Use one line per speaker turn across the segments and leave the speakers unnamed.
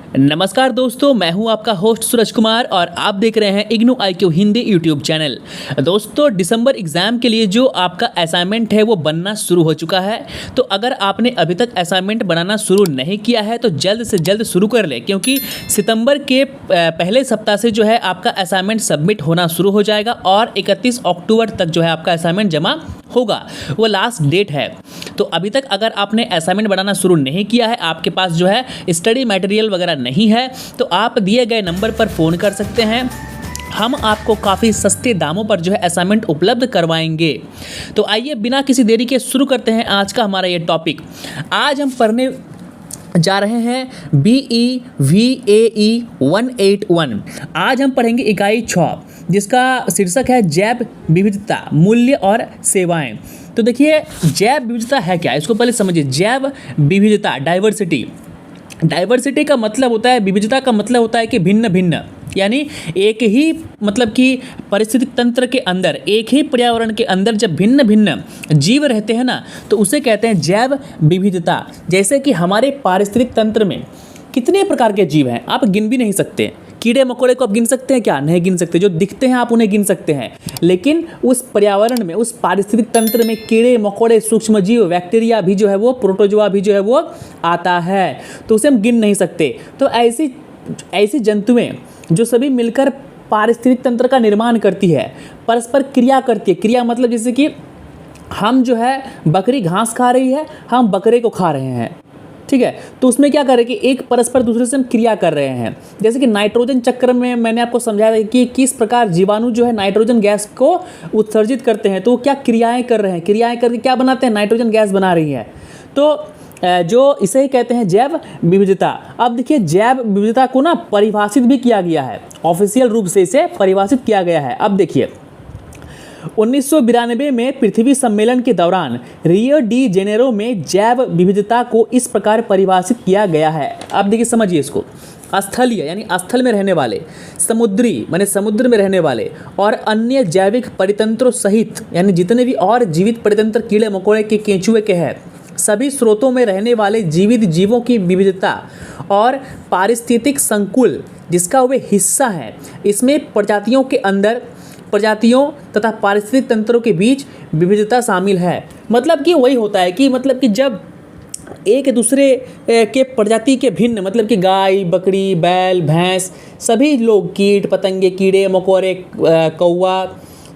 नमस्कार दोस्तों, मैं हूं आपका होस्ट सूरज कुमार और आप देख रहे हैं IGNOU IQ Hindi YouTube channel. दोस्तों, दिसंबर एग्ज़ाम के लिए जो आपका असाइनमेंट है वो बनना शुरू हो चुका है। तो अगर आपने अभी तक असाइनमेंट बनाना शुरू नहीं किया है तो जल्द से जल्द शुरू कर ले, क्योंकि सितंबर के पहले सप्ताह से जो है आपका असाइनमेंट सबमिट होना शुरू हो जाएगा और 31 अक्टूबर तक जो है आपका असाइनमेंट जमा होगा, वो लास्ट डेट है। तो अभी तक अगर आपने असाइनमेंट बनाना शुरू नहीं किया है, आपके पास जो है स्टडी मटेरियल वगैरह नहीं है, तो आप दिए गए नंबर पर फ़ोन कर सकते हैं। हम आपको काफ़ी सस्ते दामों पर जो है असाइनमेंट उपलब्ध करवाएंगे। तो आइए बिना किसी देरी के शुरू करते हैं आज का हमारा ये टॉपिक। आज हम पढ़ने जा रहे हैं BEVAE 181। आज हम पढ़ेंगे इकाई 6, जिसका शीर्षक है जैव विविधता, मूल्य और सेवाएं। तो देखिए, जैव विविधता है क्या, इसको पहले समझिए। जैव विविधता, डाइवर्सिटी का मतलब होता है, विविधता का मतलब होता है कि भिन्न भिन्न, यानी एक ही मतलब कि पारिस्थितिक तंत्र के अंदर, एक ही पर्यावरण के अंदर जब भिन्न भिन्न जीव रहते हैं ना, तो उसे कहते हैं जैव विविधता। जैसे कि हमारे पारिस्थितिक तंत्र में कितने प्रकार के जीव हैं, आप गिन भी नहीं सकते। कीड़े मकोड़े को आप गिन सकते हैं क्या? नहीं गिन सकते। जो दिखते हैं आप उन्हें गिन सकते हैं, लेकिन उस पर्यावरण में, उस पारिस्थितिक तंत्र में कीड़े मकोड़े, सूक्ष्मजीव, बैक्टीरिया भी जो है वो, प्रोटोजोआ भी जो है वो आता है, तो उसे हम गिन नहीं सकते। तो ऐसी जंतुएं जो सभी मिलकर पारिस्थितिक तंत्र का निर्माण करती है, परस्पर क्रिया करती है। क्रिया मतलब जैसे कि हम जो है, बकरी घास खा रही है, हम बकरे को खा रहे हैं, ठीक है। तो उसमें क्या कर रहे हैं कि एक परस्पर दूसरे से हम क्रिया कर रहे हैं। जैसे कि नाइट्रोजन चक्र में मैंने आपको समझाया कि किस प्रकार जीवाणु जो है नाइट्रोजन गैस को उत्सर्जित करते हैं, तो वो क्या क्रियाएं कर रहे हैं, क्रियाएं करके क्या बनाते हैं, नाइट्रोजन गैस बना रही है। तो जो इसे ही कहते हैं जैव विविधता। अब देखिए, जैव विविधता को ना परिभाषित भी किया गया है, ऑफिशियल रूप से इसे परिभाषित किया गया है। अब देखिए, 1992 में पृथ्वी सम्मेलन के दौरान रियो डी जेनेरो में जैव विविधता को इस प्रकार परिभाषित किया गया है। अब देखिए, समझिए इसको। स्थलीय यानी स्थल में रहने वाले, समुद्री माने समुद्र में रहने वाले, और अन्य जैविक परितंत्रों सहित, यानी जितने भी और जीवित परितंत्र कीड़े मकोड़े के, केंचुए के हैं, सभी स्रोतों में रहने वाले जीवित जीवों की विविधता और पारिस्थितिक संकुल जिसका वे हिस्सा है, इसमें प्रजातियों के अंदर, प्रजातियों तथा पारिस्थितिक तंत्रों के बीच विविधता शामिल है। मतलब कि वही होता है कि मतलब कि जब एक दूसरे के प्रजाति के भिन्न, मतलब कि गाय, बकरी, बैल, भैंस, सभी लोग, कीट पतंगे, कीड़े मकोड़े, कौवा,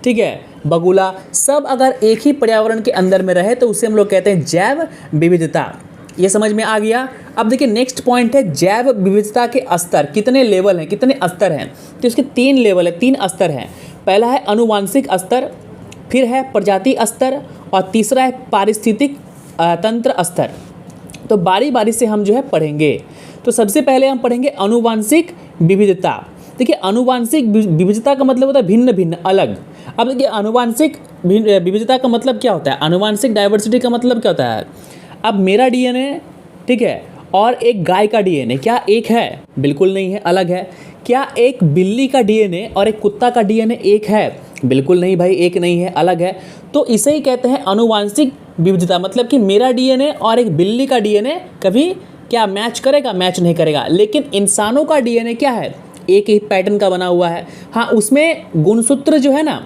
ठीक है, बगुला, सब अगर एक ही पर्यावरण के अंदर में रहे तो उसे हम लोग कहते हैं जैव विविधता। ये समझ में आ गया। अब देखिए, नेक्स्ट पॉइंट है जैव विविधता के स्तर। कितने लेवल हैं, कितने स्तर हैं? तो इसके 3 लेवल है, 3 स्तर हैं। पहला है अनुवांशिक स्तर, फिर है प्रजाति स्तर, और तीसरा है पारिस्थितिक तंत्र स्तर। तो बारी बारी से हम जो है पढ़ेंगे। तो सबसे पहले हम पढ़ेंगे अनुवांशिक विविधता। देखिए, अनुवांशिक विविधता का मतलब होता है भिन्न भिन्न, अलग। अब देखिए, अनुवांशिक विविधता का मतलब क्या होता है, अनुवांशिक डाइवर्सिटी का मतलब क्या होता है। अब मेरा DNA, ठीक है, और एक गाय का DNA क्या एक है? बिल्कुल नहीं है, अलग है। क्या एक बिल्ली का DNA और एक कुत्ता का DNA एक है? बिल्कुल नहीं भाई, एक नहीं है, अलग है। तो इसे ही कहते हैं अनुवांशिक विविधता। मतलब कि मेरा DNA और एक बिल्ली का DNA कभी क्या मैच करेगा? मैच नहीं करेगा। लेकिन इंसानों का DNA क्या है? एक ही पैटर्न का बना हुआ है। हाँ, उसमें गुणसूत्र जो है ना,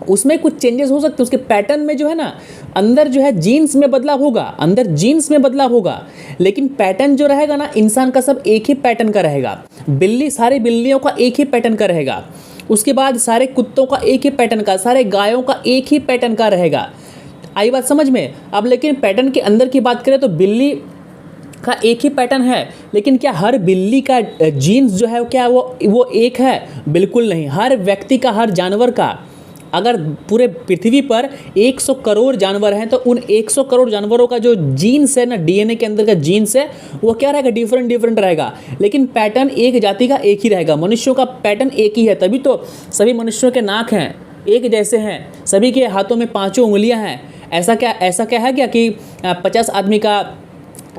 उसमें कुछ चेंजेस हो सकते हैं, उसके पैटर्न में जो है ना, अंदर जो है जीन्स में बदलाव होगा, अंदर जीन्स में बदलाव होगा, लेकिन पैटर्न जो रहेगा ना इंसान का, सब एक ही पैटर्न का रहेगा। बिल्ली, सारे बिल्लियों का एक ही पैटर्न का रहेगा। उसके बाद सारे कुत्तों का एक ही पैटर्न का, सारे गायों का एक ही पैटर्न का रहेगा। आई बात समझ में? अब लेकिन पैटर्न के अंदर की बात करें तो बिल्ली का एक ही पैटर्न है, लेकिन क्या हर बिल्ली का जीन्स जो है क्या वो एक है? बिल्कुल नहीं। हर व्यक्ति का, हर जानवर का, अगर पूरे पृथ्वी पर 100 करोड़ जानवर हैं तो उन 100 करोड़ जानवरों का जो जीन्स है ना, DNA के अंदर का जीन्स है, वो क्या रहेगा? डिफरेंट रहेगा, लेकिन पैटर्न एक जाति का एक ही रहेगा। मनुष्यों का पैटर्न एक ही है, तभी तो सभी मनुष्यों के नाक हैं, एक जैसे हैं, सभी के हाथों में 5 उंगलियां हैं। ऐसा क्या है क्या कि 50 आदमी का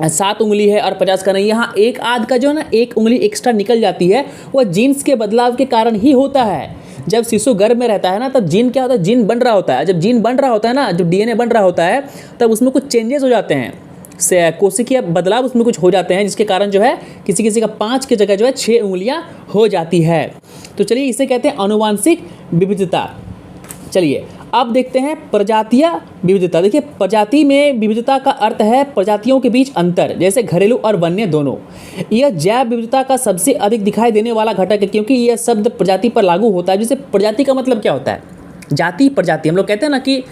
7 उंगली है और 50 का नहीं? यहाँ एक आध का जो है ना, 1 उंगली एक्स्ट्रा निकल जाती है, वो जीन्स के बदलाव के कारण ही होता है। जब शिशु गर्भ में रहता है ना, तब जीन क्या होता है? जीन बन रहा होता है। जब जीन बन रहा होता है ना, जब DNA बन रहा होता है, तब उसमें कुछ चेंजेस हो जाते हैं। से कोशिकीय बदलाव उसमें कुछ हो जाते हैं, जिसके कारण जो है किसी किसी का 5 की जगह जो है 6 उंगलियां हो जाती है। तो चलिए इसे कहते हैं आनुवांशिक विविधता। चलिए अब देखते हैं प्रजातीय विविधता। देखिए प्रजाति में विविधता का अर्थ है प्रजातियों के बीच अंतर, जैसे घरेलू और वन्य दोनों। यह जैव विविधता का सबसे अधिक दिखाई देने वाला घटक है, क्योंकि यह शब्द प्रजाति पर लागू होता है। जैसे प्रजाति का मतलब क्या होता है? जाति, प्रजाति। हम लोग कहते हैं ना कि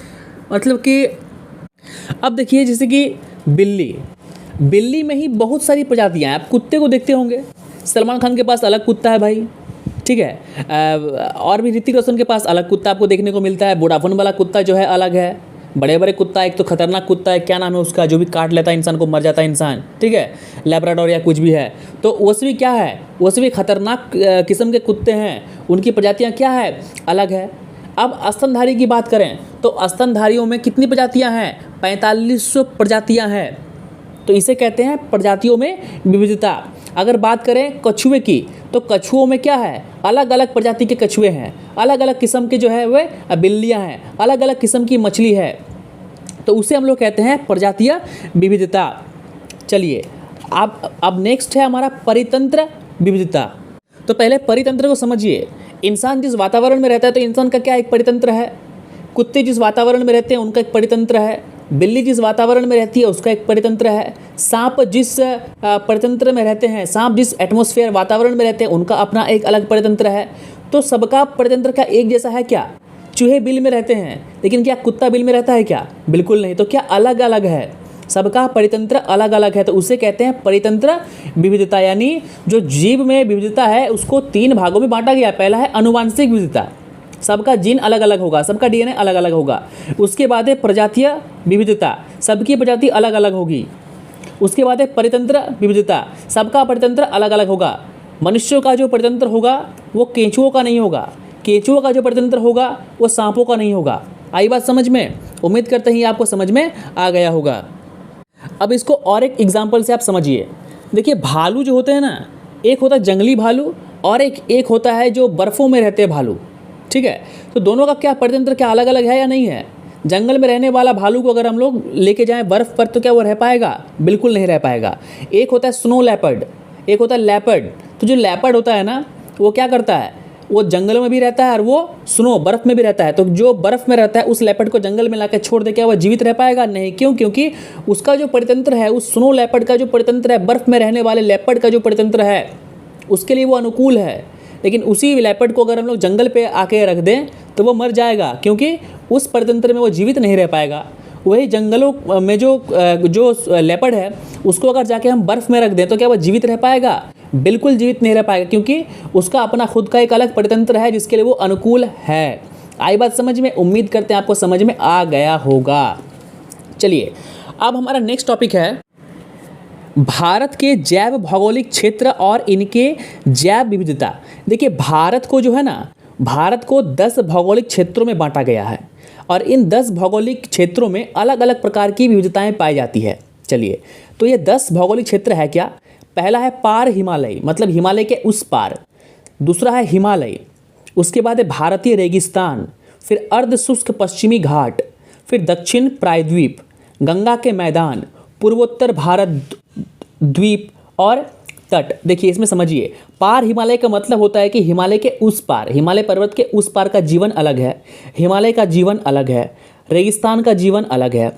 मतलब कि अब देखिए जैसे कि बिल्ली में ही बहुत सारी प्रजातियां हैं। आप कुत्ते को देखते होंगे, सलमान खान के पास अलग कुत्ता है भाई, ठीक है। और भी ऋतिक रोशन के पास अलग कुत्ता आपको देखने को मिलता है। वोडाफोन वाला कुत्ता जो है अलग है। बड़े बड़े कुत्ता, एक तो खतरनाक कुत्ता है, क्या नाम है उसका, जो भी काट लेता है इंसान को, मर जाता है इंसान, ठीक है, लैब्राडोर या कुछ भी है। तो उसमें क्या है, उसमें खतरनाक किस्म के कुत्ते हैं, उनकी प्रजातियाँ क्या है, अलग है। अब स्तनधारी की बात करें तो स्तनधारियों में कितनी प्रजातियाँ हैं? 4500 प्रजातियाँ हैं। तो इसे कहते हैं प्रजातियों में विविधता। अगर बात करें कछुए की, तो कछुओं में क्या है, अलग अलग प्रजाति के कछुए हैं, अलग अलग किस्म के जो है वे बिल्लियां हैं, अलग अलग किस्म की मछली है। तो उसे हम लोग कहते हैं प्रजातीय विविधता। चलिए अब नेक्स्ट है हमारा परितंत्र विविधता। तो पहले परितंत्र को समझिए। इंसान जिस वातावरण में रहता है तो इंसान का क्या एक परितंत्र है। कुत्ते जिस वातावरण में रहते हैं उनका एक परितंत्र है। बिल्ली जिस वातावरण में रहती है उसका एक परितंत्र है। सांप जिस परितंत्र में रहते हैं, सांप जिस एटमॉस्फेयर वातावरण में रहते हैं उनका अपना एक अलग परितंत्र है। तो सबका परितंत्र का एक जैसा है क्या? चूहे बिल में रहते हैं, लेकिन क्या कुत्ता बिल में रहता है क्या? बिल्कुल नहीं। तो क्या अलग अलग है, सबका परितंत्र अलग अलग है। तो उसे कहते हैं परितंत्र विविधता। यानी जो जीव में विविधता है उसको 3 भागों में बांटा गया। पहला है आनुवांशिक विविधता, सबका जीन अलग अलग होगा, सबका डीएनए अलग अलग होगा। उसके बाद है प्रजातीय विविधता, सबकी प्रजाति अलग अलग होगी। उसके बाद है परितंत्र विविधता, सबका परितंत्र अलग अलग होगा। मनुष्यों का जो परितंत्र होगा वो केंचुओं का नहीं होगा, केंचुओं का जो परितंत्र होगा वो सांपों का नहीं होगा। आई बात समझ में? उम्मीद करते हैं आपको समझ में आ गया होगा। अब इसको और एक एग्जाम्पल से आप समझिए। देखिए भालू जो होते हैं ना, एक होता है जंगली भालू और एक होता है जो बर्फ़ों में रहते हैं भालू, ठीक है। तो दोनों का क्या परितंत्र क्या अलग अलग है या नहीं है? जंगल में रहने वाला भालू को अगर हम लोग लेके जाएं बर्फ़ पर तो क्या वो रह पाएगा? बिल्कुल नहीं रह पाएगा। एक होता है स्नो लेपर्ड, एक होता है लेपर्ड। तो जो लेपर्ड होता है ना वो क्या करता है, वो जंगलों में भी रहता है और वो स्नो बर्फ़ में भी रहता है। तो जो बर्फ़ में रहता है उस लेपर्ड को जंगल में लाकर छोड़ दे, क्या वह जीवित रह पाएगा? नहीं। क्यों? क्योंकि उसका जो परितंत्र है, उस स्नो लेपर्ड का जो परितंत्र है, बर्फ़ में रहने वाले लेपर्ड का जो परितंत्र है उसके लिए वो अनुकूल है। लेकिन उसी लेपर्ड को अगर हम लोग जंगल पे आके रख दें तो वो मर जाएगा, क्योंकि उस परितंत्र में वो जीवित नहीं रह पाएगा। वही जंगलों में जो लेपर्ड है उसको अगर जाके हम बर्फ़ में रख दें तो क्या वो जीवित रह पाएगा? बिल्कुल जीवित नहीं रह पाएगा, क्योंकि उसका अपना खुद का एक अलग परितंत्र है जिसके लिए वो अनुकूल है। आई बात समझ में? उम्मीद करते हैं आपको समझ में आ गया होगा। चलिए अब हमारा नेक्स्ट टॉपिक है भारत के जैव भौगोलिक क्षेत्र और इनके जैव विविधता। देखिए भारत को जो है ना, भारत को 10 भौगोलिक क्षेत्रों में बांटा गया है और इन 10 भौगोलिक क्षेत्रों में अलग अलग प्रकार की विविधताएं पाई जाती है। चलिए तो ये 10 भौगोलिक क्षेत्र है क्या? पहला है पार हिमालय, मतलब हिमालय के उस पार। दूसरा है हिमालय, उसके बाद है भारतीय रेगिस्तान, फिर अर्ध शुष्क पश्चिमी घाट, फिर दक्षिण प्रायद्वीप, गंगा के मैदान, पूर्वोत्तर भारत द्वीप और तट। देखिए इसमें समझिए, पार हिमालय का मतलब होता है कि हिमालय के उस पार, हिमालय पर्वत के उस पार का जीवन अलग है, हिमालय का जीवन अलग है, रेगिस्तान का जीवन अलग है।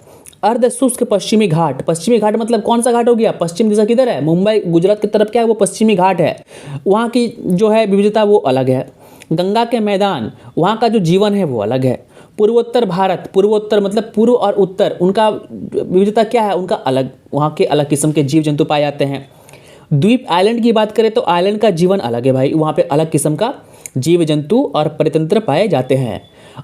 अर्ध शुष्क पश्चिमी घाट, पश्चिमी घाट मतलब कौन सा घाट हो गया? पश्चिम दिशा किधर है? मुंबई गुजरात की तरफ क्या है वो पश्चिमी घाट है, वहाँ की जो है विविधता वो अलग है। गंगा के मैदान, वहाँ का जो जीवन है वो अलग है। पूर्वोत्तर भारत, पूर्वोत्तर मतलब पूर्व और उत्तर, उनका विविधता क्या है? उनका अलग, वहाँ के अलग किस्म के जीव जंतु पाए जाते हैं। द्वीप आइलैंड की बात करें तो आइलैंड का जीवन अलग है भाई, वहाँ पे अलग किस्म का जीव जंतु और परितंत्र पाए जाते हैं।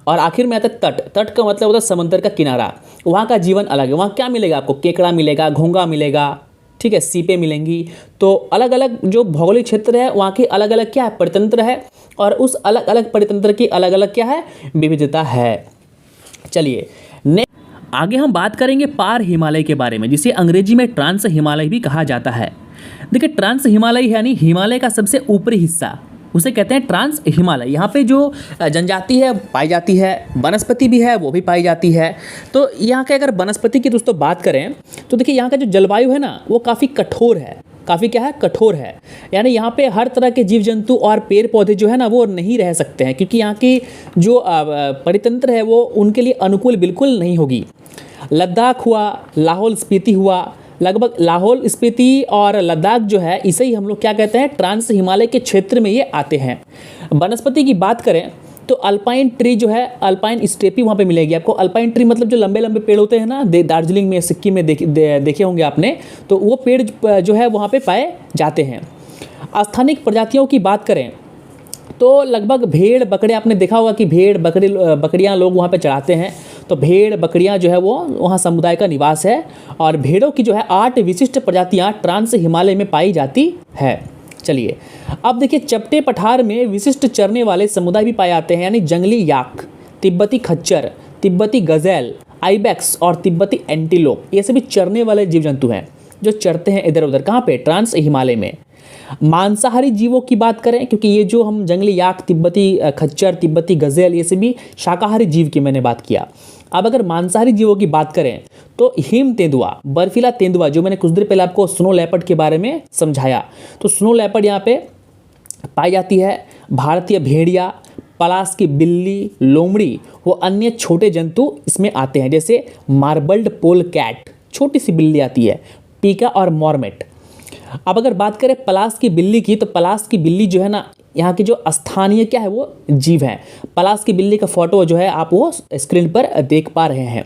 और आखिर में आता है तट। तट का मतलब होता है समंदर का किनारा, वहाँ का जीवन अलग है। वहाँ क्या मिलेगा आपको? केकड़ा मिलेगा, घोंगा मिलेगा, ठीक है, सीपे मिलेंगी। तो अलग अलग जो भौगोलिक क्षेत्र है वहाँ की अलग अलग क्या है? परितंत्र है, और उस अलग अलग परितंत्र की अलग अलग क्या है? विविधता है। चलिए आगे हम बात करेंगे पार हिमालय के बारे में, जिसे अंग्रेजी में ट्रांस हिमालय भी कहा जाता है। देखिए ट्रांस हिमालय यानी हिमालय का सबसे ऊपरी हिस्सा, उसे कहते हैं ट्रांस हिमालय। यहाँ पे जो जनजाति है पाई जाती है, वनस्पति भी है वो भी पाई जाती है। तो यहाँ के अगर वनस्पति की दोस्तों बात करें तो देखिए यहाँ का जो जलवायु है ना वो काफ़ी कठोर है, काफ़ी क्या है, कठोर है। यानी यहाँ पे हर तरह के जीव जंतु और पेड़ पौधे जो है ना वो नहीं रह सकते हैं, क्योंकि यहाँ की जो परितंत्र है वो उनके लिए अनुकूल बिल्कुल नहीं होगी। लद्दाख हुआ, लाहौल स्पीति हुआ, लगभग लाहौल स्पीति और लद्दाख जो है इसे ही हम लोग क्या कहते हैं, ट्रांस हिमालय के क्षेत्र में ये आते हैं। वनस्पति की बात करें तो अल्पाइन ट्री जो है, अल्पाइन स्टेपी वहाँ पे मिलेगी आपको। अल्पाइन ट्री मतलब जो लंबे लंबे पेड़ होते हैं ना, दार्जिलिंग में, सिक्किम में देखे होंगे आपने, तो वो पेड़ जो है वहाँ पे पाए जाते हैं। स्थानिक प्रजातियों की बात करें तो लगभग भेड़ बकरे, आपने देखा होगा कि भेड़ बकरियाँ लोग वहाँ पे चढ़ाते हैं, तो भेड़ बकरियाँ जो है वो वहाँ समुदाय का निवास है। और भेड़ों की जो है 8 विशिष्ट प्रजातियाँ ट्रांस हिमालय में पाई जाती है। चलिए अब देखिए, चपटे पठार में विशिष्ट चरने वाले समुदाय भी पाए जाते हैं, यानी जंगली याक, तिब्बती खच्चर, तिब्बती गज़ेल, आइबेक्स और तिब्बती एंटीलोप, ये सभी चरने वाले जीव जंतु हैं जो चरते हैं इधर उधर। कहाँ पे? ट्रांस हिमालय में। मांसाहारी जीवों की बात करें, क्योंकि ये जो हम जंगली याक, तिब्बती खच्चर, तिब्बती गज़ेल, ये सभी शाकाहारी जीव की मैंने बात किया। अब अगर मांसाहारी जीवों की बात करें तो हिम तेंदुआ, बर्फीला तेंदुआ, जो मैंने कुछ देर पहले आपको स्नो लेपर्ड के बारे में समझाया, तो स्नो लेपर्ड यहाँ पे पाई जाती है। भारतीय भेड़िया, पलाश की बिल्ली, लोमड़ी वो अन्य छोटे जंतु इसमें आते हैं, जैसे मार्बल्ड पोल कैट, छोटी सी बिल्ली आती है, पीका और मॉर्मेट। अब अगर बात करें पलाश की बिल्ली की, तो पलाश की बिल्ली जो है ना यहाँ की जो स्थानीय क्या है वो जीव है। पलाश की बिल्ली का फोटो जो है आप वो स्क्रीन पर देख पा रहे हैं।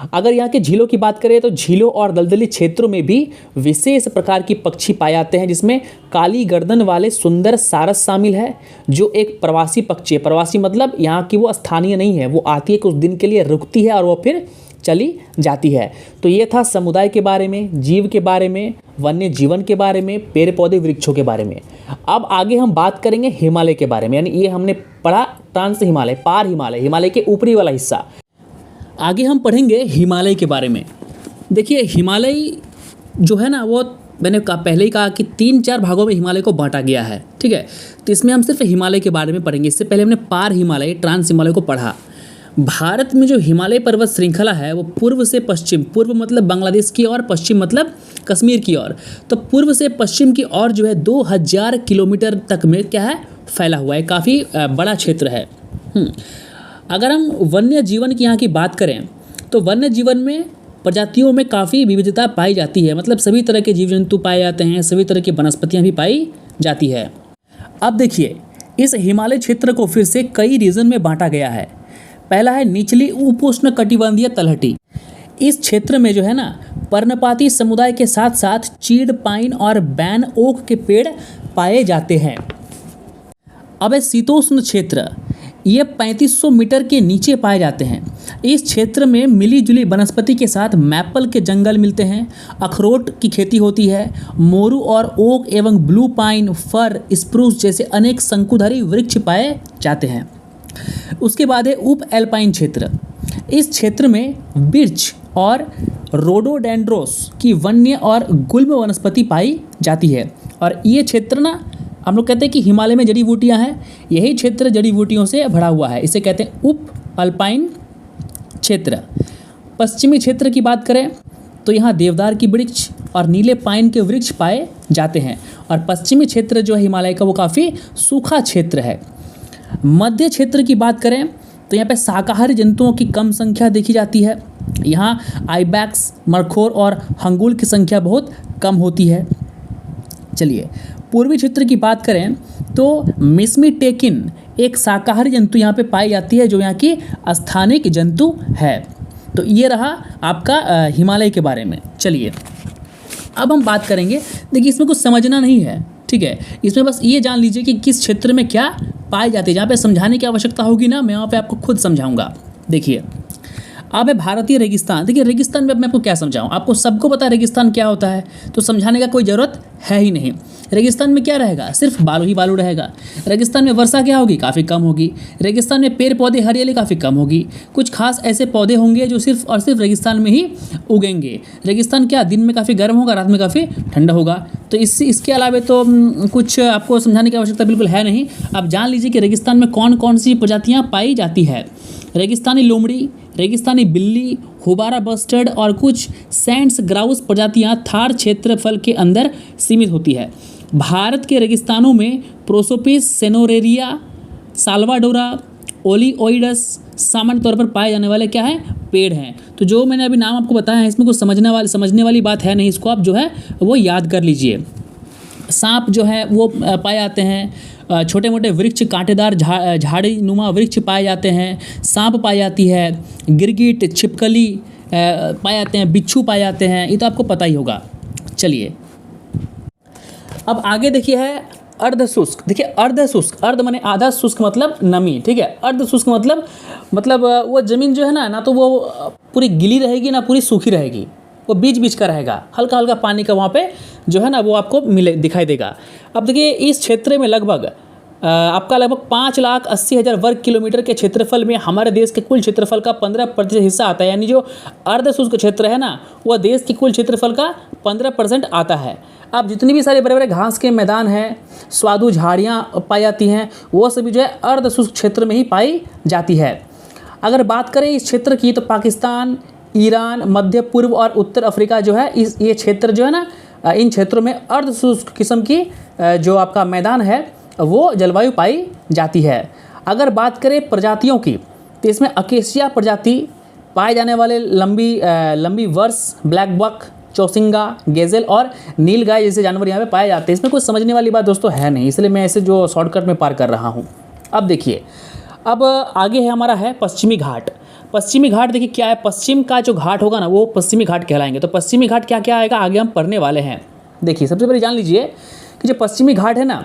अगर यहाँ के झीलों की बात करें तो झीलों और दलदली क्षेत्रों में भी विशेष प्रकार की पक्षी पाए जाते हैं, जिसमें काली गर्दन वाले सुंदर सारस शामिल है, जो एक प्रवासी पक्षी है। प्रवासी मतलब यहाँ की वो स्थानीय नहीं है, वो आती है कुछ दिन के लिए, रुकती है और वो फिर चली जाती है। तो ये था समुदाय के बारे में, जीव के बारे में, वन्य जीवन के बारे में, पेड़ पौधे वृक्षों के बारे में। अब आगे हम बात करेंगे हिमालय के बारे में, यानी ये हमने पढ़ा ट्रांस हिमालय, पार हिमालय, हिमालय के ऊपरी वाला हिस्सा। आगे हम पढ़ेंगे हिमालय के बारे में। देखिए हिमालय जो है ना वो मैंने पहले ही कहा कि 3-4 भागों में हिमालय को बांटा गया है, ठीक है। तो इसमें हम सिर्फ हिमालय के बारे में पढ़ेंगे। इससे पहले हमने पार हिमालय, ट्रांस हिमालय को पढ़ा। भारत में जो हिमालय पर्वत श्रृंखला है वो पूर्व से पश्चिम, पूर्व मतलब बांग्लादेश की ओर, पश्चिम मतलब कश्मीर की ओर, तो पूर्व से पश्चिम की ओर जो है 2000 किलोमीटर तक में क्या है, फैला हुआ है, काफ़ी बड़ा क्षेत्र है। अगर हम वन्य जीवन की यहाँ की बात करें तो वन्य जीवन में प्रजातियों में काफ़ी विविधता पाई जाती है, मतलब सभी तरह के जीव जंतु पाए जाते हैं, सभी तरह की वनस्पतियाँ भी पाई जाती है। अब देखिए इस हिमालय क्षेत्र को फिर से कई रीजन में बांटा गया है। पहला है निचली उपोष्ण कटिबंधीय तलहटी। इस क्षेत्र में जो है ना पर्णपाती समुदाय के साथ साथ चीड़, पाइन और बैन ओक के पेड़ पाए जाते हैं। अब है शीतोष्ण क्षेत्र, ये 3500 मीटर के नीचे पाए जाते हैं। इस क्षेत्र में मिली जुली वनस्पति के साथ मैपल के जंगल मिलते हैं, अखरोट की खेती होती है, मोरू और ओक एवं ब्लू पाइन, फर, स्प्रूस जैसे अनेक शंकुधारी वृक्ष पाए जाते हैं। उसके बाद है उप एल्पाइन क्षेत्र। इस क्षेत्र में बिर्च और रोडोडेंड्रोस की वन्य और गुल्म वनस्पति पाई जाती है। और ये क्षेत्र ना हम लोग कहते हैं कि हिमालय में जड़ी बूटियाँ हैं, यही क्षेत्र जड़ी बूटियों से भरा हुआ है, इसे कहते हैं उप अल्पाइन क्षेत्र। पश्चिमी क्षेत्र की बात करें तो यहाँ देवदार की वृक्ष और नीले पाइन के वृक्ष पाए जाते हैं। और पश्चिमी क्षेत्र जो है हिमालय का वो काफ़ी सूखा क्षेत्र है। मध्य क्षेत्र की बात करें तो यहाँ पे शाकाहारी जंतुओं की कम संख्या देखी जाती है। यहाँ आइबैक्स, मरखोर और हंगुल की संख्या बहुत कम होती है। चलिए पूर्वी क्षेत्र की बात करें तो मिस्मीटेकिन एक शाकाहारी जंतु यहाँ पे पाई जाती है, जो यहाँ की स्थानिक जंतु है। तो ये रहा आपका हिमालय के बारे में। चलिए अब हम बात करेंगे, देखिए इसमें कुछ समझना नहीं है, ठीक है, इसमें बस ये जान लीजिए कि किस क्षेत्र में क्या पाई जाती है। जहाँ पे समझाने की आवश्यकता होगी ना, मैं वहाँ पे आपको खुद समझाऊंगा। देखिए अब है भारतीय रेगिस्तान। देखिए रेगिस्तान में अब मैं आपको क्या समझाऊं, आपको सबको पता है रेगिस्तान क्या होता है, तो समझाने का कोई ज़रूरत है ही नहीं। रेगिस्तान में क्या रहेगा, सिर्फ बालू ही बालू रहेगा। रेगिस्तान में वर्षा क्या होगी, काफ़ी कम होगी। रेगिस्तान में पेड़ पौधे हरियाली काफ़ी कम होगी। कुछ खास ऐसे पौधे होंगे जो सिर्फ और सिर्फ रेगिस्तान में ही उगेंगे। रेगिस्तान क्या दिन में काफ़ी गर्म होगा, रात में काफ़ी ठंडा होगा। तो इसके अलावा तो कुछ आपको समझाने की आवश्यकता बिल्कुल है नहीं। आप जान लीजिए कि रेगिस्तान में कौन कौन सी प्रजातियाँ पाई जाती है। रेगिस्तानी लोमड़ी, रेगिस्तानी बिल्ली, हुबारा बस्टर्ड और कुछ सैंड्स ग्राउस प्रजातियां थार क्षेत्रफल के अंदर सीमित होती है। भारत के रेगिस्तानों में प्रोसोपिस, सेनोरेरिया, साल्वाडोरा, ओलिओइडस सामान्य तौर पर पाए जाने वाले क्या हैं, पेड़ हैं। तो जो मैंने अभी नाम आपको बताया है इसमें कुछ समझने वाली बात है नहीं, इसको आप जो है वो याद कर लीजिए। सांप जो है वो पाए जाते हैं। छोटे मोटे वृक्ष, कांटेदार झाड़ी नुमा वृक्ष पाए जाते हैं। सांप पाई जाती है। गिरगिट, छिपकली पाए जाते हैं। बिच्छू पाए जाते हैं। ये तो आपको पता ही होगा। चलिए अब आगे देखिए है अर्धशुष्क। देखिए अर्धशुष्क, अर्ध माने आधा, शुष्क मतलब नमी, ठीक है। अर्धशुष्क मतलब वो ज़मीन जो है ना तो वो पूरी गीली रहेगी ना पूरी सूखी रहेगी, वो बीच बीच का रहेगा। हल्का हल्का पानी का वहाँ पे जो है ना वो आपको दिखाई देगा। अब देखिए इस क्षेत्र में लगभग आपका लगभग 5,80,000 वर्ग किलोमीटर के क्षेत्रफल में हमारे देश के कुल क्षेत्रफल का 15% हिस्सा आता है। यानी जो अर्धशुष्क क्षेत्र है ना वह देश की कुल क्षेत्रफल का 15% आता है। अब जितनी भी सारे बड़े बड़े घास के मैदान हैं, स्वादु झाड़ियाँ पाई जाती हैं, वो सभी जो है अर्धशुष्क क्षेत्र में ही पाई जाती है। अगर बात करें इस क्षेत्र की तो पाकिस्तान, ईरान, मध्य पूर्व और उत्तर अफ्रीका जो है ये क्षेत्र जो है ना इन क्षेत्रों में अर्धशुष्क किस्म की जो आपका मैदान है वो जलवायु पाई जाती है। अगर बात करें प्रजातियों की तो इसमें अकेशिया प्रजाति पाए जाने वाले लंबी वर्ष, ब्लैक बक, चौसिंगा, गेज़ेल और नीलगाय जैसे जानवर यहाँ पे पाए जाते हैं। इसमें कुछ समझने वाली बात दोस्तों है नहीं, इसलिए मैं इसे जो शॉर्टकट में पार कर रहा हूँ। अब देखिए अब आगे है हमारा है पश्चिमी घाट। पश्चिमी घाट देखिए क्या है, पश्चिम का जो घाट होगा ना वो पश्चिमी घाट कहलाएंगे। तो पश्चिमी घाट क्या क्या आएगा आगे हम पढ़ने वाले हैं। देखिए सबसे पहले जान लीजिए कि जो पश्चिमी घाट है ना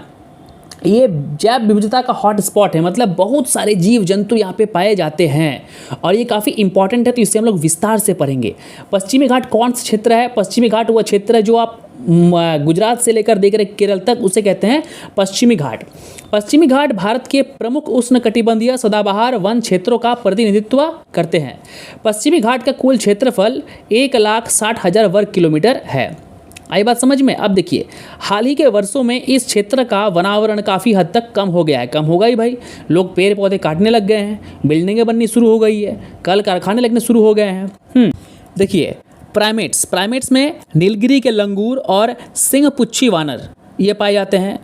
ये जैव विविधता का हॉट स्पॉट है। मतलब बहुत सारे जीव जंतु यहाँ पे पाए जाते हैं और ये काफ़ी इंपॉर्टेंट है, तो इससे हम लोग विस्तार से पढ़ेंगे। पश्चिमी घाट कौन सा क्षेत्र है, पश्चिमी घाट वह क्षेत्र है जो आप गुजरात से लेकर देख रहे केरल तक उसे कहते हैं पश्चिमी घाट। पश्चिमी घाट भारत के प्रमुख उष्णकटिबंधीय सदाबहार वन क्षेत्रों का प्रतिनिधित्व करते हैं। पश्चिमी घाट का कुल क्षेत्रफल 1,60,000 वर्ग किलोमीटर है। आई बात समझ में। अब देखिए हाल ही के वर्षों में इस क्षेत्र का वनावरण काफ़ी हद तक कम हो गया है। कम होगा ही भाई, लोग पेड़ पौधे काटने लग गए हैं, बिल्डिंगें बननी शुरू हो गई है, कल कारखाने लगने शुरू हो गए हैं। देखिए प्राइमेट्स में नीलगिरी के लंगूर और सिंहपुच्छी वानर ये पाए जाते हैं।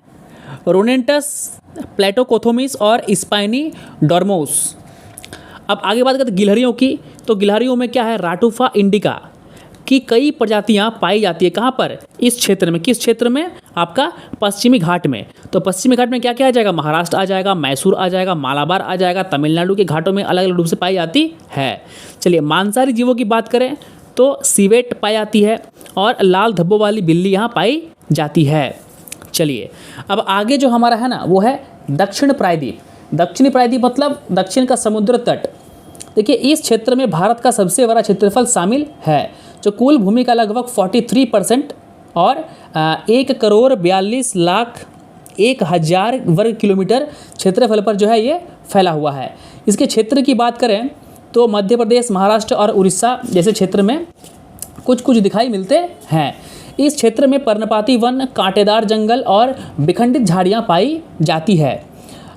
रोडेंटस, प्लेटोकोथोमिस और स्पाइनी डॉर्मोस। अब आगे बात करते हैं गिलहरियों की, तो गिलहरियों में क्या है, राटुफा इंडिका की कई प्रजातियां पाई जाती है। कहाँ पर, इस क्षेत्र में। किस क्षेत्र में, आपका पश्चिमी घाट में। तो पश्चिमी घाट में क्या क्या आ जाएगा, महाराष्ट्र आ जाएगा, मैसूर आ जाएगा, मालाबार आ जाएगा, तमिलनाडु के घाटों में अलग अलग रूप से पाई जाती है। चलिए मांसाहारी जीवों की बात करें तो सीवेट पाई जाती है और लाल धब्बों वाली बिल्ली यहाँ पाई जाती है। चलिए अब आगे जो हमारा है ना वो है दक्षिण प्रायद्वीप। दक्षिणी प्रायद्वीप मतलब दक्षिण का समुद्र तट। देखिए इस क्षेत्र में भारत का सबसे बड़ा क्षेत्रफल शामिल है, जो कुल भूमि का लगभग 43% और 1,42,01,000 वर्ग किलोमीटर क्षेत्रफल पर जो है ये फैला हुआ है। इसके क्षेत्र की बात करें तो मध्य प्रदेश, महाराष्ट्र और उड़ीसा जैसे क्षेत्र में कुछ कुछ दिखाई मिलते हैं। इस क्षेत्र में पर्णपाती वन, कांटेदार जंगल और विखंडित झाड़ियाँ पाई जाती है।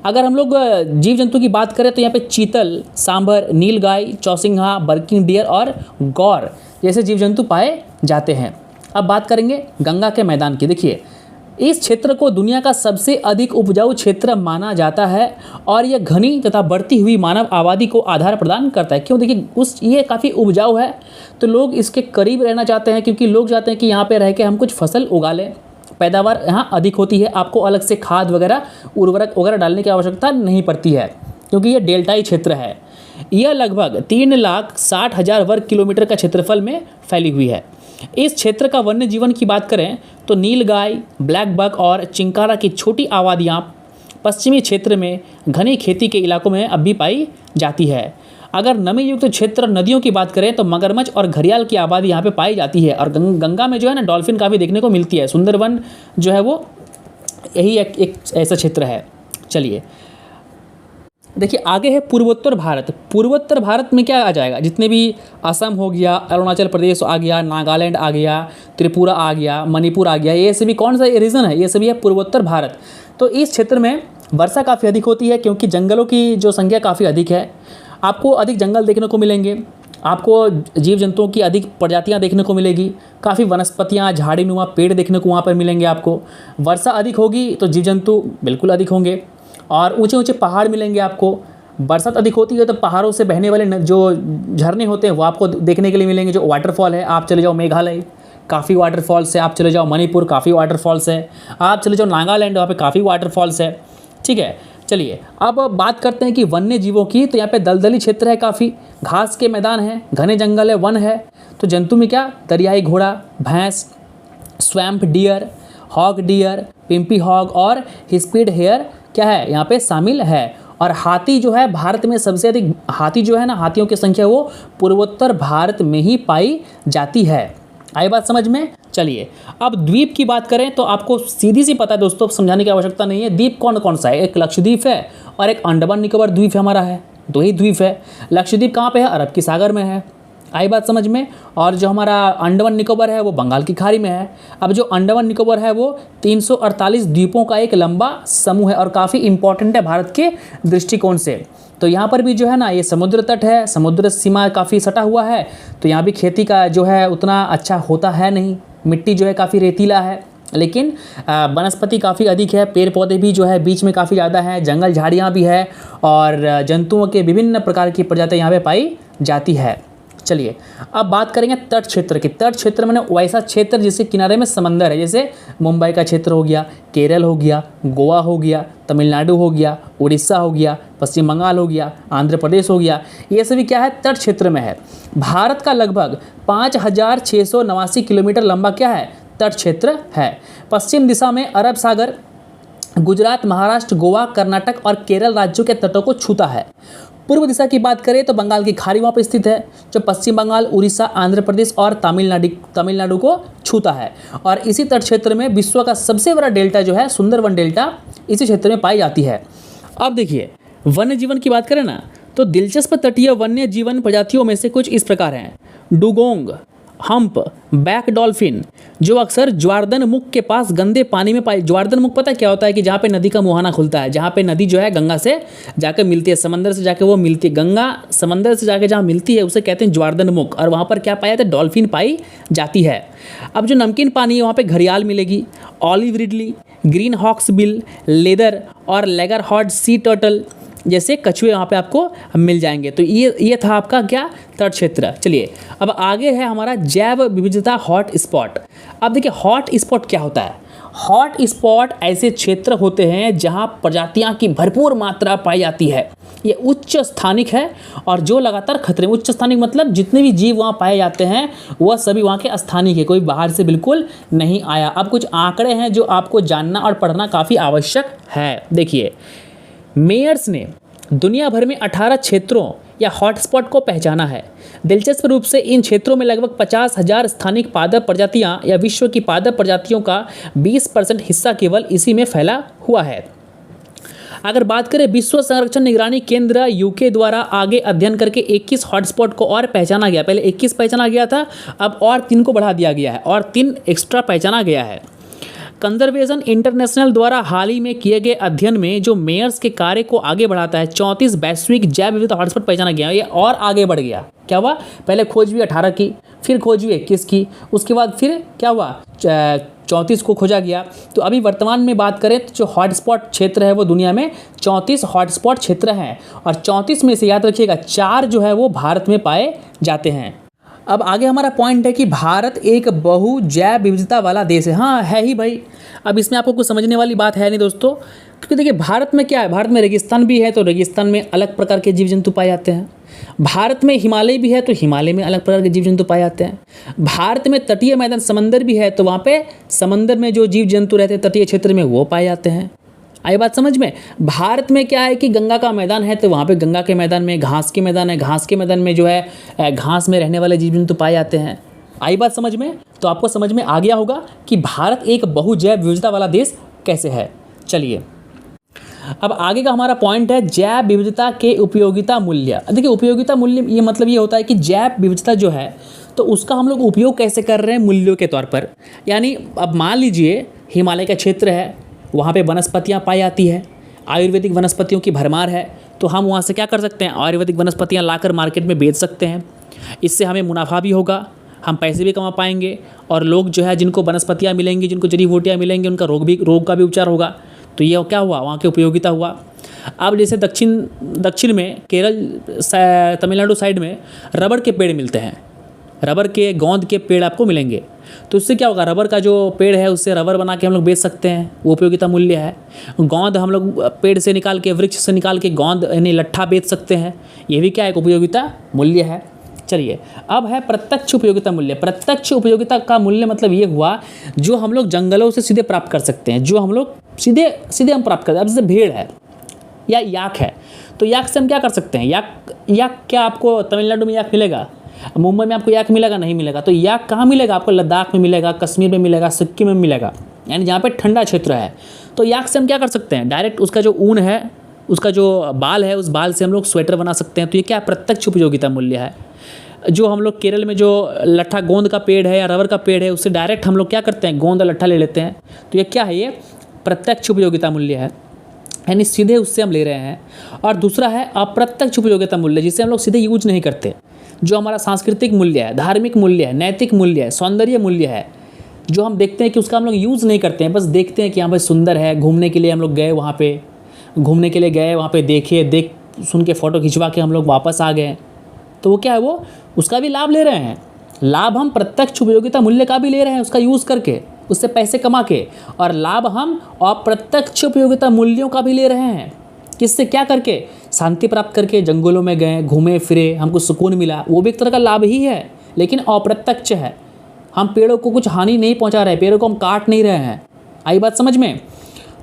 अगर हम लोग जीव जंतु की बात करें तो यहाँ पे चीतल, सांभर, नीलगाय, चौसिंघा, बर्किंग डियर और गौर जैसे जीव जंतु पाए जाते हैं। अब बात करेंगे गंगा के मैदान की। देखिए इस क्षेत्र को दुनिया का सबसे अधिक उपजाऊ क्षेत्र माना जाता है और यह घनी तथा बढ़ती हुई मानव आबादी को आधार प्रदान करता है। क्यों, देखिए ये काफ़ी उपजाऊ है तो लोग इसके करीब रहना चाहते हैं, क्योंकि लोग चाहते हैं कि यहाँ पे रह के हम कुछ फसल उगा लें। पैदावार यहाँ अधिक होती है, आपको अलग से खाद वगैरह उर्वरक वगैरह डालने की आवश्यकता नहीं पड़ती है, क्योंकि ये डेल्टाई क्षेत्र है। यह लगभग 3,60,000 वर्ग किलोमीटर का क्षेत्रफल में फैली हुई है। इस क्षेत्र का वन्य जीवन की बात करें तो नीलगाय, ब्लैक बक और चिंकारा की छोटी आबादियाँ पश्चिमी क्षेत्र में घनी खेती के इलाकों में अब भी पाई जाती है। अगर नमी युक्त क्षेत्र नदियों की बात करें तो मगरमच्छ और घड़ियाल की आबादी यहाँ पे पाई जाती है। और गंगा में जो है ना डॉल्फिन काफ़ी देखने को मिलती है। सुंदरवन जो है वो यही एक ऐसा क्षेत्र है। चलिए देखिए आगे है पूर्वोत्तर भारत। पूर्वोत्तर भारत में क्या आ जाएगा, जितने भी असम हो गया, अरुणाचल प्रदेश आ गया, नागालैंड आ गया, त्रिपुरा आ गया, मणिपुर आ गया, ये सभी कौन सा रीजन है, ये सभी है पूर्वोत्तर भारत। तो इस क्षेत्र में वर्षा काफ़ी अधिक होती है क्योंकि जंगलों की जो संख्या काफ़ी अधिक है। आपको अधिक जंगल देखने को मिलेंगे, आपको जीव जंतुओं की अधिक प्रजातियां देखने को मिलेगी, काफ़ी वनस्पतियां, झाड़ी नुमा पेड़ देखने को वहाँ पर मिलेंगे आपको। वर्षा अधिक होगी तो जीव जंतु बिल्कुल अधिक होंगे और ऊंचे ऊंचे पहाड़ मिलेंगे आपको। बरसात अधिक होती है तो पहाड़ों से बहने वाले जो झरने होते हैं वो आपको देखने के लिए मिलेंगे। जो वाटरफॉल है, आप चले जाओ मेघालय, काफ़ी वाटरफॉल्स है। आप चले जाओ मणिपुर, काफ़ी वाटरफॉल्स है। आप चले जाओ नागालैंड, वहाँ पे काफ़ी वाटरफॉल्स है। ठीक है, चलिए अब बात करते हैं कि वन्य जीवों की। तो यहाँ पे दलदली क्षेत्र है, काफ़ी घास के मैदान है, घने जंगल है, वन है। तो जंतु में क्या, दरियाई घोड़ा, भैंस, स्वैम्प डियर, हॉग डियर, पिम्पी हॉग और हिस्पीड हेयर क्या है यहाँ पे शामिल है। और हाथी जो है भारत में सबसे अधिक, हाथी जो है ना, हाथियों की संख्या वो पूर्वोत्तर भारत में ही पाई जाती है। आई बात समझ में। चलिए अब द्वीप की बात करें तो आपको सीधी सी पता है दोस्तों, समझाने की आवश्यकता नहीं है। द्वीप कौन कौन सा है, एक लक्षद्वीप है और एक अंडमान निकोबार द्वीप हमारा है, दो ही द्वीप है। लक्षद्वीप कहाँ पे है, अरब की सागर में है। आई बात समझ में। और जो हमारा अंडमान निकोबार है वो बंगाल की खाड़ी में है। अब जो अंडमान निकोबार है वो 348 द्वीपों का एक लंबा समूह है और काफ़ी इंपॉर्टेंट है भारत के दृष्टिकोण से। तो यहाँ पर भी जो है ना, ये समुद्र तट है, समुद्र सीमा काफ़ी सटा हुआ है। तो यहाँ भी खेती का जो है उतना अच्छा होता है नहीं, मिट्टी जो है काफ़ी रेतीला है, लेकिन वनस्पति काफ़ी अधिक है, पेड़ पौधे भी जो है बीच में काफ़ी ज़्यादा है, जंगल झाड़ियाँ भी है और जंतुओं के विभिन्न प्रकार की प्रजातियाँ यहाँ पे पाई जाती है। चलिए अब बात करेंगे तट क्षेत्र की। तट क्षेत्र में वैसा क्षेत्र जिसके किनारे में समंदर है, जैसे मुंबई का क्षेत्र हो गया, केरल हो गया, गोवा हो गया, तमिलनाडु हो गया, उड़ीसा हो गया, पश्चिम बंगाल हो गया, आंध्र प्रदेश हो गया, ये सभी क्या है, तट क्षेत्र में है। भारत का लगभग 5689 किलोमीटर लंबा क्या है, तट क्षेत्र है। पश्चिम दिशा में अरब सागर गुजरात, महाराष्ट्र, गोवा, कर्नाटक और केरल राज्यों के तटों को छूता है। पूर्व दिशा की बात करें तो बंगाल की खाड़ी वहाँ पर स्थित है, जो पश्चिम बंगाल, उड़ीसा, आंध्र प्रदेश और तमिलनाडु को छूता है। और इसी तट क्षेत्र में विश्व का सबसे बड़ा डेल्टा जो है, सुंदरवन डेल्टा, इसी क्षेत्र में पाई जाती है। अब देखिए वन्य जीवन की बात करें ना, तो दिलचस्प तटीय वन्य जीवन प्रजातियों में से कुछ इस प्रकार हैं। डुगोंग, हम्प बैक डॉल्फिन, जो अक्सर ज्वारदन मुख के पास गंदे पानी में पाए। ज्वारदन मुख पता क्या होता है, कि जहाँ पे नदी का मुहाना खुलता है, जहाँ पे नदी जो है गंगा से जाकर मिलती है, समंदर से जाकर वो मिलती है, गंगा समंदर से जाकर जहाँ मिलती है उसे कहते हैं ज्वारदन मुख। और वहाँ पर क्या पाया जाता है, डॉल्फिन पाई जाती है। अब जो नमकीन पानी है वहाँ पर घड़ियाल मिलेगी, olive ridley, green hawksbill, leather और लेगर हॉर्ड सी टर्टल जैसे कछुए वहाँ पे आपको मिल जाएंगे। तो ये था आपका क्या, तट क्षेत्र। चलिए अब आगे है हमारा जैव विविधता हॉट स्पॉट। अब देखिए हॉट स्पॉट क्या होता है। हॉट स्पॉट ऐसे क्षेत्र होते हैं जहाँ प्रजातियाँ की भरपूर मात्रा पाई जाती है। ये उच्च स्थानिक है और जो लगातार खतरे, उच्च स्थानिक मतलब जितने भी जीव वहाँ पाए जाते हैं वह सभी वहाँ के स्थानिक है, कोई बाहर से बिल्कुल नहीं आया। अब कुछ आंकड़े हैं जो आपको जानना और पढ़ना काफ़ी आवश्यक है। देखिए मेयर्स ने दुनिया भर में 18 क्षेत्रों या हॉटस्पॉट को पहचाना है। दिलचस्प रूप से इन क्षेत्रों में लगभग 50,000 स्थानिक पादप प्रजातियां या विश्व की पादप प्रजातियों का 20% हिस्सा केवल इसी में फैला हुआ है। अगर बात करें विश्व संरक्षण निगरानी केंद्र यूके द्वारा आगे अध्ययन करके 21 हॉटस्पॉट को और पहचाना गया। पहले 21 पहचाना गया था, अब और 3 को बढ़ा दिया गया है और 3 एक्स्ट्रा पहचाना गया है। कंजर्वेशन इंटरनेशनल द्वारा हाल ही में किए गए अध्ययन में जो मेयर्स के कार्य को आगे बढ़ाता है, 34 वैश्विक जैव विविधता हॉटस्पॉट पहचाना गया। ये और आगे बढ़ गया। क्या हुआ, पहले खोज हुई 18 की, फिर खोज हुई 21 की, उसके बाद फिर क्या हुआ 34 को खोजा गया। तो अभी वर्तमान में बात करें तो जो हॉटस्पॉट क्षेत्र है वो दुनिया में 34 हॉटस्पॉट क्षेत्र हैं और 34 में से याद रखिएगा 4 जो है वो भारत में पाए जाते हैं। अब आगे हमारा पॉइंट है कि भारत एक बहु जैव विविधता वाला देश है। हाँ है ही भाई, अब इसमें आपको कुछ समझने वाली बात है नहीं दोस्तों, क्योंकि देखिए भारत में क्या है, भारत में रेगिस्तान भी है तो रेगिस्तान में अलग प्रकार के जीव जंतु पाए जाते हैं। भारत में हिमालय भी है तो हिमालय में अलग प्रकार के जीव जंतु पाए जाते हैं। भारत में तटीय मैदान समंदर भी है तो वहाँ पे समंदर में जो जीव जंतु रहते हैं तटीय क्षेत्र में वो पाए जाते हैं। आई बात समझ में। भारत में क्या है कि गंगा का मैदान है तो वहाँ पे गंगा के मैदान में घास के मैदान है, घास के मैदान में जो है घास में रहने वाले जीव जंतु पाए जाते हैं। आई बात समझ में। तो आपको समझ में आ गया होगा कि भारत एक बहुजैव विविधता वाला देश कैसे है। चलिए अब आगे का हमारा पॉइंट है जैव विविधता के उपयोगिता मूल्य। देखिए उपयोगिता मूल्य ये मतलब ये होता है कि जैव विविधता जो है तो उसका हम लोग उपयोग कैसे कर रहे हैं मूल्यों के तौर पर। यानी अब मान लीजिए हिमालय का क्षेत्र है, वहाँ पे वनस्पतियाँ पाई जाती है, आयुर्वेदिक वनस्पतियों की भरमार है, तो हम वहाँ से क्या कर सकते हैं, आयुर्वेदिक वनस्पतियाँ लाकर मार्केट में बेच सकते हैं। इससे हमें मुनाफा भी होगा, हम पैसे भी कमा पाएंगे और लोग जो है जिनको वनस्पतियाँ मिलेंगी, जिनको जड़ी बूटियाँ मिलेंगी, उनका रोग का भी उपचार होगा। तो ये क्या हुआ, वहाँ की उपयोगिता हुआ। अब जैसे दक्षिण में केरल तमिलनाडु साइड में रबड़ के पेड़ मिलते हैं, रबर के गोंद के पेड़ आपको मिलेंगे। तो उससे क्या होगा, रबर का जो पेड़ है उससे रबर बना के हम लोग बेच सकते हैं, वो उपयोगिता मूल्य है। गोंद हम लोग पेड़ से निकाल के, वृक्ष से निकाल के गोंद यानी लट्ठा बेच सकते हैं, ये भी क्या एक उपयोगिता मूल्य है। चलिए अब है प्रत्यक्ष उपयोगिता मूल्य। प्रत्यक्ष उपयोगिता का मूल्य मतलब ये हुआ जो हम लोग जंगलों से सीधे प्राप्त कर सकते हैं, जो हम लोग सीधे हम प्राप्त करते हैं। अब जैसे भेड़ है या याक है, तो याक से हम क्या कर सकते हैं, याक क्या आपको तमिलनाडु में याक मिलेगा, मुंबई में आपको याक मिलेगा, नहीं मिलेगा। तो याक कहाँ मिलेगा, आपको लद्दाख में मिलेगा, कश्मीर में मिलेगा, सिक्किम में मिलेगा, यानी जहाँ पे ठंडा क्षेत्र है। तो याक से हम क्या कर सकते हैं, डायरेक्ट उसका जो ऊन है, उसका जो बाल है, उस बाल से हम लोग स्वेटर बना सकते हैं। तो ये क्या प्रत्यक्ष उपयोगिता मूल्य है। जो हम लोग केरल में जो लट्ठा गोंद का पेड़ है या रबर का पेड़ है, उससे डायरेक्ट हम लोग क्या करते हैं, गोंद और लट्ठा ले लेते हैं। तो ये क्या है, ये प्रत्यक्ष उपयोगिता मूल्य है, यानी सीधे उससे हम ले रहे हैं। और दूसरा है अप्रत्यक्ष उपयोगिता मूल्य, जिसे हम लोग सीधे यूज नहीं करते, जो हमारा सांस्कृतिक मूल्य है, धार्मिक मूल्य है, नैतिक मूल्य है, सौंदर्य मूल्य है, जो हम देखते हैं कि उसका हम लोग यूज़ नहीं करते हैं, बस देखते हैं कि यहाँ पर सुंदर है, घूमने के लिए हम लोग गए, वहाँ पे घूमने के लिए गए, वहाँ पे देख सुन के फ़ोटो खिंचवा के हम लोग वापस आ गए। तो वो क्या है, वो उसका भी लाभ ले रहे हैं। लाभ हम प्रत्यक्ष उपयोगिता मूल्य का भी ले रहे हैं, उसका यूज़ करके, उससे पैसे कमा के, और लाभ हम अप्रत्यक्ष उपयोगिता मूल्यों का भी ले रहे हैं। किससे, क्या करके, शांति प्राप्त करके, जंगलों में गए, घूमे फिरे, हमको सुकून मिला, वो भी एक तरह का लाभ ही है, लेकिन अप्रत्यक्ष है। हम पेड़ों को कुछ हानि नहीं पहुंचा रहे, पेड़ों को हम काट नहीं रहे हैं। आई बात समझ में।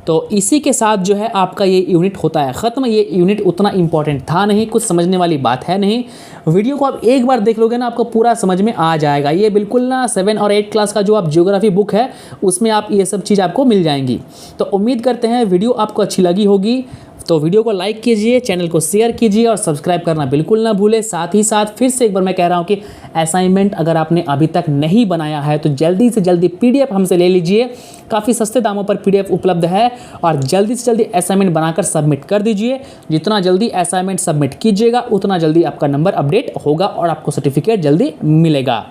तो इसी के साथ जो है आपका ये यूनिट होता है ख़त्म। ये यूनिट उतना इंपॉर्टेंट था नहीं, कुछ समझने वाली बात है नहीं। वीडियो को आप एक बार देख लोगे ना, आपको पूरा समझ में आ जाएगा। ये बिल्कुल ना 7 और 8 क्लास का जो आप ज्योग्राफी बुक है उसमें आप ये सब चीज़ आपको मिल जाएंगी। तो उम्मीद करते हैं वीडियो आपको अच्छी लगी होगी। तो वीडियो को लाइक कीजिए, चैनल को शेयर कीजिए और सब्सक्राइब करना बिल्कुल ना भूलें। साथ ही साथ फिर से एक बार मैं कह रहा हूँ कि असाइनमेंट अगर आपने अभी तक नहीं बनाया है तो जल्दी से जल्दी PDF हमसे ले लीजिए। काफ़ी सस्ते दामों पर PDF उपलब्ध है और जल्दी से जल्दी असाइनमेंट बनाकर सबमिट कर दीजिए। जितना जल्दी असाइनमेंट सबमिट कीजिएगा उतना जल्दी आपका नंबर अपडेट होगा और आपको सर्टिफिकेट जल्दी मिलेगा।